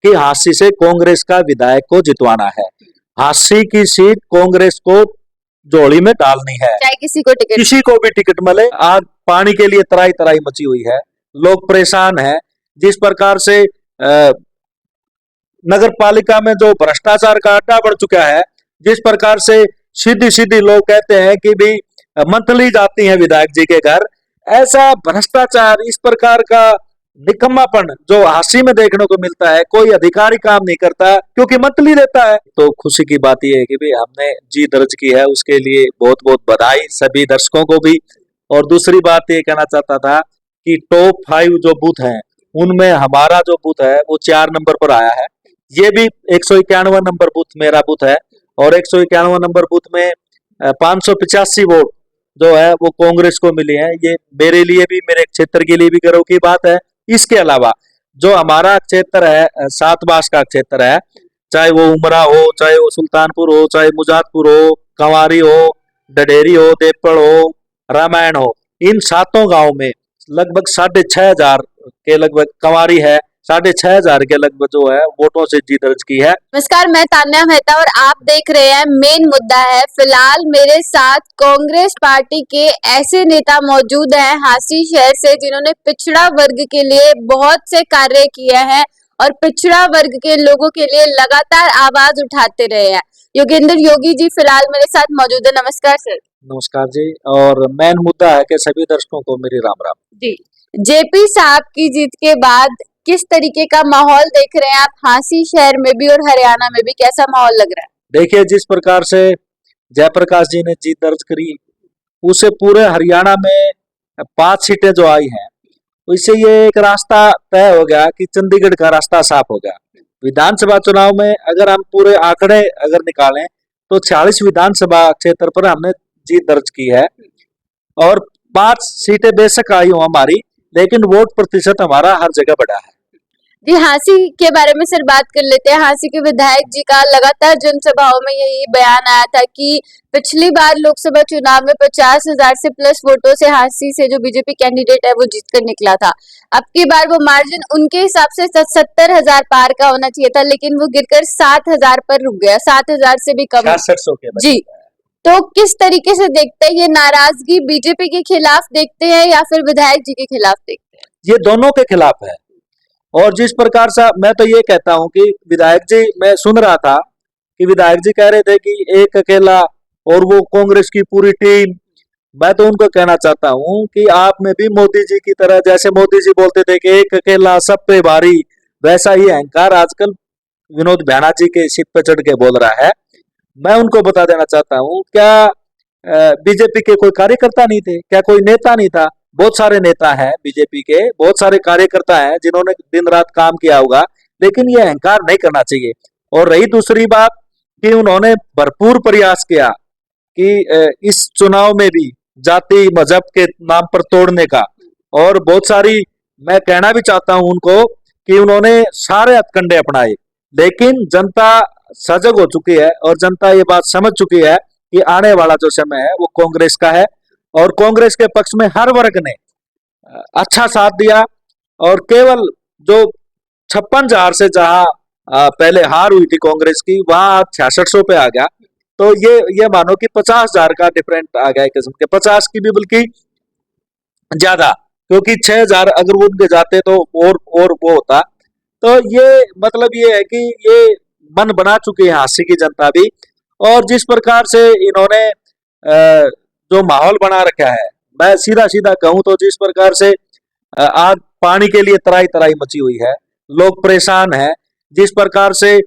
कि हांसी से कांग्रेस का विधायक को जितवाना है। हांसी की सीट कांग्रेस को झोली में डालनी है, चाहे किसी को भी टिकट मिले। आज पानी के लिए तराई तराई मची हुई है, लोग परेशान हैं। जिस प्रकार से नगर पालिका में जो भ्रष्टाचार का अड्डा बढ़ चुका है, जिस प्रकार से सीधी सीधी लोग कहते हैं कि भी मंथली जाती हैं विधायक जी के घर, ऐसा भ्रष्टाचार, इस प्रकार का निकम्मापन जो हांसी में देखने को मिलता है, कोई अधिकारी काम नहीं करता क्योंकि मंथली देता है। तो खुशी की बात यह है कि भी हमने जीत दर्ज की है, उसके लिए बहुत बहुत बधाई सभी दर्शकों को भी। और दूसरी बात ये कहना चाहता था कि टॉप 5 जो बूथ हैं उनमें हमारा जो बूथ है वो 4 नंबर पर आया है। ये भी 191 नंबर बूथ मेरा बूथ है और 191 नंबर बूथ में 585 वोट जो है वो कांग्रेस को मिली है। ये मेरे लिए भी, मेरे क्षेत्र के लिए भी गर्व की बात है। इसके अलावा जो हमारा क्षेत्र है, 7 बास का क्षेत्र है, चाहे वो उमरा हो, चाहे वो सुल्तानपुर हो, चाहे मुजादपुर हो, कंवारी हो, डडेरी हो, देवपड़ हो, रामायण हो, इन 7 गांव में लगभग 6,500 के लगभग कंवारी है, 6,500 के लगभग जो है वोटों से जीत दर्ज की है। नमस्कार, मैं तान्या मेहता और आप देख रहे हैं मेन मुद्दा है। फिलहाल मेरे साथ कांग्रेस पार्टी के ऐसे नेता मौजूद हैं हांसी शहर से जिन्होंने पिछड़ा वर्ग के लिए बहुत से कार्य किए हैं और पिछड़ा वर्ग के लोगों के लिए लगातार आवाज उठाते रहे हैं। योगेंद्र योगी जी फिलहाल मेरे साथ मौजूद है। नमस्कार सर। नमस्कार जी। और मेन मुद्दा है कि सभी दर्शकों को मेरी राम राम जी। जेपी साहब की जीत के बाद किस तरीके का माहौल देख रहे हैं आप हांसी शहर में भी और हरियाणा में भी, कैसा माहौल लग रहा है? देखिए, जिस प्रकार से जयप्रकाश जी ने जीत दर्ज करी, उसे पूरे हरियाणा में 5 सीटें जो आई हैं, इससे ये एक रास्ता तय हो गया कि चंडीगढ़ का रास्ता साफ हो गया। विधानसभा चुनाव में अगर हम पूरे आंकड़े अगर निकालें तो 46 विधानसभा क्षेत्र पर हमने जीत दर्ज की है और 5 सीटें बेशक आई हो हमारी, लेकिन वोट प्रतिशत हमारा हर जगह बढ़ा है। जी, हांसी के बारे में सर बात कर लेते हैं। हांसी के विधायक जी का लगातार जनसभाओं में यही बयान आया था कि पिछली बार लोकसभा चुनाव में 50,000 से प्लस वोटों से हांसी से जो बीजेपी कैंडिडेट है वो जीत कर निकला था। अब की बार वो मार्जिन उनके हिसाब से 70,000 पार का होना चाहिए था, लेकिन वो गिरकर 7,000 पर रुक गया, 7,000 से भी कम। 6600 के जी, तो किस तरीके से देखते हैं ये नाराजगी? बीजेपी के खिलाफ देखते हैं या फिर विधायक जी के खिलाफ देखते हैं? ये दोनों के खिलाफ है। और जिस प्रकार से मैं तो ये कहता हूं कि विधायक जी, मैं सुन रहा था कि विधायक जी कह रहे थे कि एक अकेला और वो कांग्रेस की पूरी टीम। मैं तो उनको कहना चाहता हूं कि आप में भी मोदी जी की तरह, जैसे मोदी जी बोलते थे कि एक अकेला सब पे भारी, वैसा ही अहंकार आजकल विनोद भैया जी के सिर पे चढ़ के बोल रहा है। मैं उनको बता देना चाहता हूं, क्या बीजेपी के कोई कार्यकर्ता नहीं थे? क्या कोई नेता नहीं था? बहुत सारे नेता हैं बीजेपी के, बहुत सारे कार्यकर्ता हैं जिन्होंने दिन रात काम किया होगा, लेकिन ये अहंकार नहीं करना चाहिए। और रही दूसरी बात कि उन्होंने भरपूर प्रयास किया कि इस चुनाव में भी जाति मजहब के नाम पर तोड़ने का, और बहुत सारी, मैं कहना भी चाहता हूं उनको कि उन्होंने सारे हथकंडे अपनाए, लेकिन जनता सजग हो चुकी है और जनता ये बात समझ चुकी है कि आने वाला जो समय है वो कांग्रेस का है और कांग्रेस के पक्ष में हर वर्ग ने अच्छा साथ दिया। और केवल जो 56,000 से जहां पहले हार हुई थी कांग्रेस की, वहां 6600 पे आ गया। तो ये मानो कि 50,000 का डिफरेंट आ गया, एक किस्म के 50 की भी बल्कि ज्यादा, क्योंकि 6,000 अगर वो उनके जाते तो और वो होता। तो ये मतलब ये है कि ये मन बना चुकी है हांसी की जनता भी। और जिस प्रकार से इन्होंने जो माहौल बना रखा है, मैं सीधा सीधा कहूं तो जिस प्रकार से आज पानी के लिए तराई तराई मची हुई है, लोग परेशान हैं। जिस प्रकार से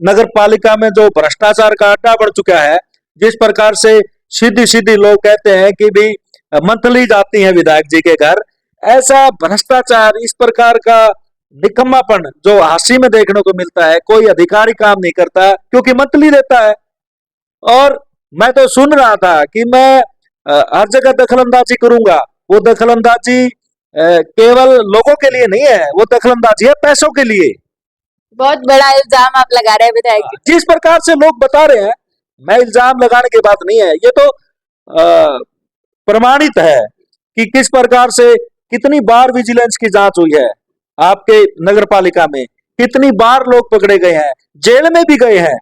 नगर पालिका में जो भ्रष्टाचार का अड्डा बढ़ चुका है, जिस प्रकार से सीधी सीधी लोग कहते हैं कि भी मंथली जाती हैं विधायक जी के घर, ऐसा भ्रष्टाचार, इस प्रकार का निकम्मापन जो हांसी में देखने को मिलता है, कोई अधिकारी काम नहीं करता क्योंकि मंथली देता है। और मैं तो सुन रहा था कि मैं हर जगह दखलंदाजी करूंगा। वो दखलंदाजी केवल लोगों के लिए नहीं है, वो दखलंदाजी है पैसों के लिए। बहुत बड़ा इल्जाम आप लगा रहे हैं विधायक जी। जिस प्रकार से लोग बता रहे हैं, मैं इल्जाम लगाने की बात नहीं है, ये तो प्रमाणित है कि किस प्रकार से कितनी बार विजिलेंस की जांच हुई है। आपके नगर पालिका में कितनी बार लोग पकड़े गए हैं, जेल में भी गए हैं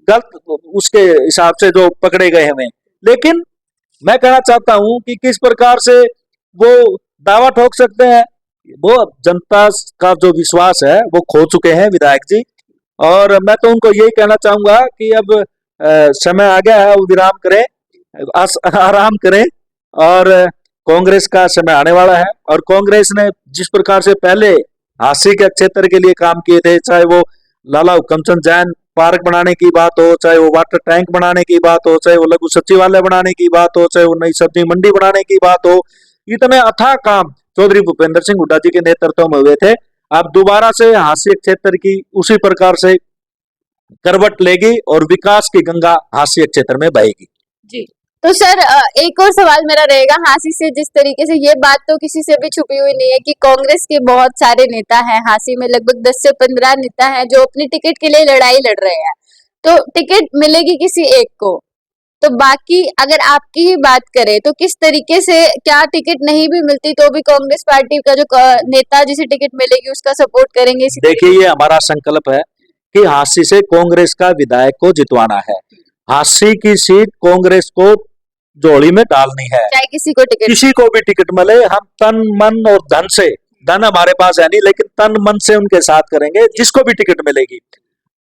गलत उसके हिसाब से जो पकड़े गए हमें। लेकिन मैं कहना चाहता हूं कि किस प्रकार से वो दावा ठोक सकते हैं, वो जनता का जो विश्वास है वो खो चुके हैं विधायक जी। और मैं तो उनको यही कहना चाहूंगा कि अब समय आ गया है, वो विराम करें, आराम करें, और कांग्रेस का समय आने वाला है। और कांग्रेस ने जिस प्रकार से पहले हांसी के क्षेत्र के लिए काम किए थे, चाहे वो लाला हुक्मचंद जैन पार्क बनाने की बात हो, चाहे वो वाटर टैंक बनाने की बात हो, चाहे वो लघु सचिवालय बनाने की बात हो, चाहे वो नई सब्जी मंडी बनाने की बात हो, इतने अथाह काम चौधरी भूपेंद्र सिंह हुड्डा जी के नेतृत्व में हुए थे। अब दोबारा से हांसी क्षेत्र की उसी प्रकार से करवट लेगी और विकास की गंगा हांसी क्षेत्र में बहेगी। जी। तो सर एक और सवाल मेरा रहेगा हांसी से, जिस तरीके से ये बात तो किसी से भी छुपी हुई नहीं है कि कांग्रेस के बहुत सारे नेता हैं हांसी में, लगभग 10 से 15 नेता हैं जो अपनी टिकट के लिए लड़ाई लड़ रहे हैं। तो टिकट मिलेगी किसी एक को, तो बाकी अगर आपकी ही बात करें तो किस तरीके से, क्या टिकट नहीं भी मिलती तो भी कांग्रेस पार्टी का जो नेता जिसे टिकट मिलेगी उसका सपोर्ट करेंगे? देखिए, ये हमारा संकल्प है कि हांसी से कांग्रेस का विधायक को जितवाना है। हांसी की सीट कांग्रेस को झोली में डालनी है, चाहे किसी को भी टिकट मिले। हम तन मन और धन से, धन हमारे पास है नहीं, लेकिन तन मन से उनके साथ करेंगे जिसको भी टिकट मिलेगी।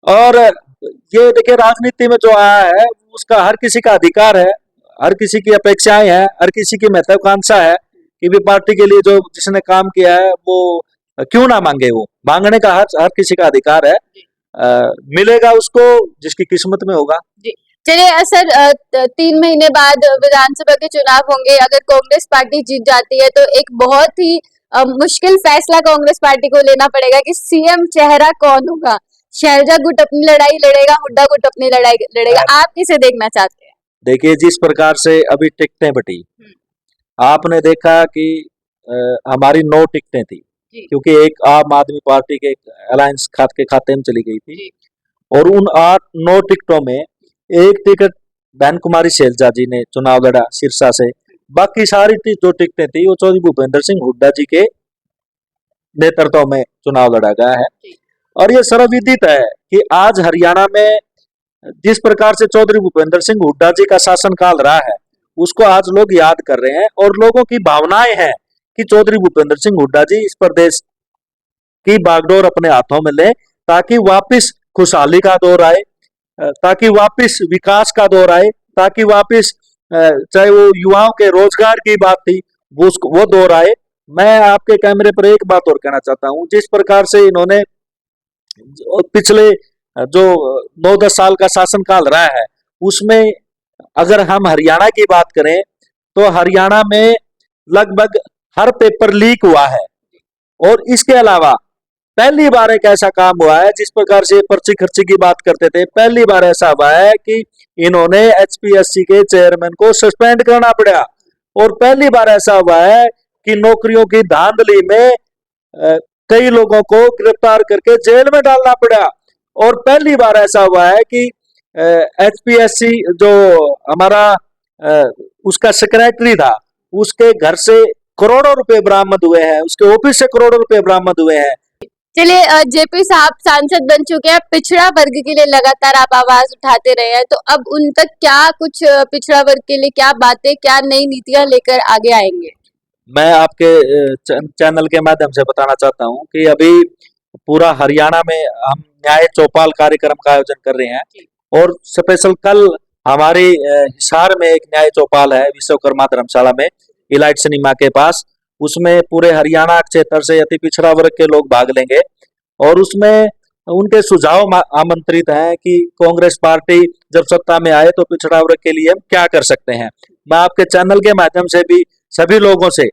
और ये देखिए, राजनीति में जो आया है उसका हर किसी का अधिकार है, हर किसी की अपेक्षाएं हैं, हर किसी की महत्वाकांक्षा है कि भी पार्टी के लिए जो जिसने काम किया है वो क्यों ना मांगे, वो मांगने का हर किसी का अधिकार है। मिलेगा उसको जिसकी किस्मत में होगा। चलिए सर, 3 महीने बाद विधानसभा के चुनाव होंगे, अगर कांग्रेस पार्टी जीत जाती है तो एक बहुत ही मुश्किल फैसला कांग्रेस पार्टी को लेना पड़ेगा कि सीएम चेहरा कौन होगा। शैलजा गुट अपनी लड़ाई लड़ेगा, हुड्डा गुट अपनी लड़ाई लड़ेगा, आप किसे देखना चाहते हैं? देखिए, जिस प्रकार से अभी टिकटें बटी, आपने देखा कि हमारी 9 टिकटें थी, क्योंकि एक आम आदमी पार्टी के अलायंस के खाते में चली गई थी, और उन 9 टिकटों में एक टिकट बहन कुमारी शैलजा जी ने चुनाव लड़ा सिरसा से। बाकी सारी जो टिकटें थी वो चौधरी भूपेंद्र सिंह हुड्डा जी के नेतृत्व में चुनाव लड़ा गया है। और ये सर्वविदित है कि आज हरियाणा में जिस प्रकार से चौधरी भूपेंद्र सिंह हुड्डा जी का शासनकाल रहा है उसको आज लोग याद कर रहे हैं, और लोगों की भावनाएं हैं कि चौधरी भूपेंद्र सिंह हुड्डा जी इस प्रदेश की बागडोर अपने हाथों में ले, ताकि वापस खुशहाली का दौर आए, ताकि वापस विकास का दौर आए, ताकि वापस चाहे वो युवाओं के रोजगार की बात थी वो दौर आए। मैं आपके कैमरे पर एक बात और कहना चाहता हूं, जिस प्रकार से इन्होंने पिछले जो 9-10 साल का शासनकाल रहा है उसमें अगर हम हरियाणा की बात करें तो हरियाणा में लगभग हर पेपर लीक हुआ है। और इसके अलावा पहली बार एक ऐसा काम हुआ है, जिस प्रकार से पर्ची खर्ची की बात करते थे, पहली बार ऐसा हुआ है कि इन्होंने एचपीएससी के चेयरमैन को सस्पेंड करना पड़ा, और पहली बार ऐसा हुआ है कि नौकरियों की धांधली में कई लोगों को गिरफ्तार करके जेल में डालना पड़ा, और पहली बार ऐसा हुआ है कि एचपीएससी जो हमारा उसका सेक्रेटरी था उसके घर से करोड़ों रुपए बरामद हुए हैं, उसके ऑफिस से करोड़ों रुपए बरामद हुए हैं। चलिए, जेपी साहब सांसद बन चुके हैं, पिछड़ा वर्ग के लिए लगातार आप आवाज उठाते रहे हैं, तो अब उन तक क्या कुछ पिछड़ा वर्ग के लिए क्या बातें, क्या नई नीतियां लेकर आगे आएंगे? मैं आपके चैनल के माध्यम से बताना चाहता हूं कि अभी पूरा हरियाणा में हम न्याय चौपाल कार्यक्रम का आयोजन कर रहे हैं, और स्पेशल कल हमारी हिसार में एक न्याय चौपाल है विश्वकर्मा धर्मशाला में, इलाइट सिनेमा के पास। उसमें पूरे हरियाणा क्षेत्र से अति पिछड़ा वर्ग के लोग भाग लेंगे, और उसमें उनके सुझाव आमंत्रित हैं कि कांग्रेस पार्टी जब सत्ता में आए तो पिछड़ा वर्ग के लिए हम क्या कर सकते हैं। मैं आपके चैनल के माध्यम से भी सभी लोगों से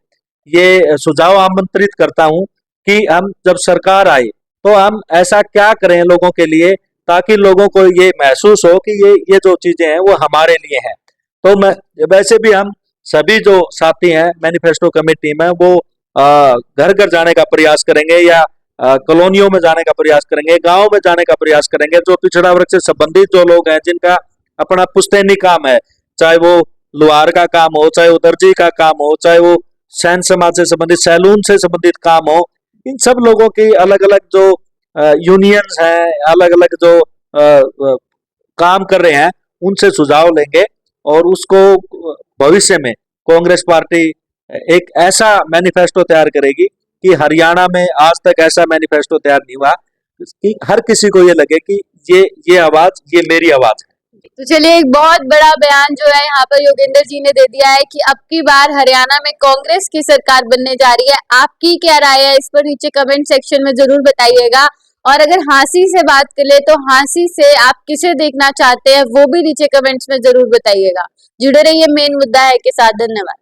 ये सुझाव आमंत्रित करता हूं कि हम जब सरकार आए तो हम ऐसा क्या करें लोगों के लिए, ताकि लोगों को ये महसूस हो कि ये जो चीजें हैं वो हमारे लिए हैं। तो मैं वैसे भी हम सभी जो साथी हैं मैनिफेस्टो कमेटी में, वो घर घर जाने का प्रयास करेंगे, या कॉलोनियों में जाने का प्रयास करेंगे, गांव में जाने का प्रयास करेंगे। जो पिछड़ा वर्ग से संबंधित जो लोग हैं, जिनका अपना पुश्तैनी काम है, चाहे वो लोहार का काम हो, चाहे वो दर्जी का काम हो, चाहे वो सैन समाज से संबंधित सैलून से संबंधित काम हो, इन सब लोगों की अलग अलग जो यूनियंस हैं, अलग अलग जो काम कर रहे हैं, उनसे सुझाव लेंगे और उसको भविष्य में कांग्रेस पार्टी एक ऐसा मैनिफेस्टो तैयार करेगी कि हरियाणा में आज तक ऐसा मैनिफेस्टो तैयार नहीं हुआ कि हर किसी को ये लगे कि ये आवाज, ये मेरी आवाज है। तो चलिए, एक बहुत बड़ा बयान जो है यहाँ पर योगेंद्र जी ने दे दिया है कि अब की बार हरियाणा में कांग्रेस की सरकार बनने जा रही है। आपकी क्या राय है इस पर नीचे कमेंट सेक्शन में जरूर बताइएगा। और अगर हाँसी से बात कर ले तो हाँसी से आप किसे देखना चाहते हैं वो भी नीचे कमेंट्स में जरूर बताइएगा। जुड़े रहिए मेन मुद्दा है के साथ। धन्यवाद।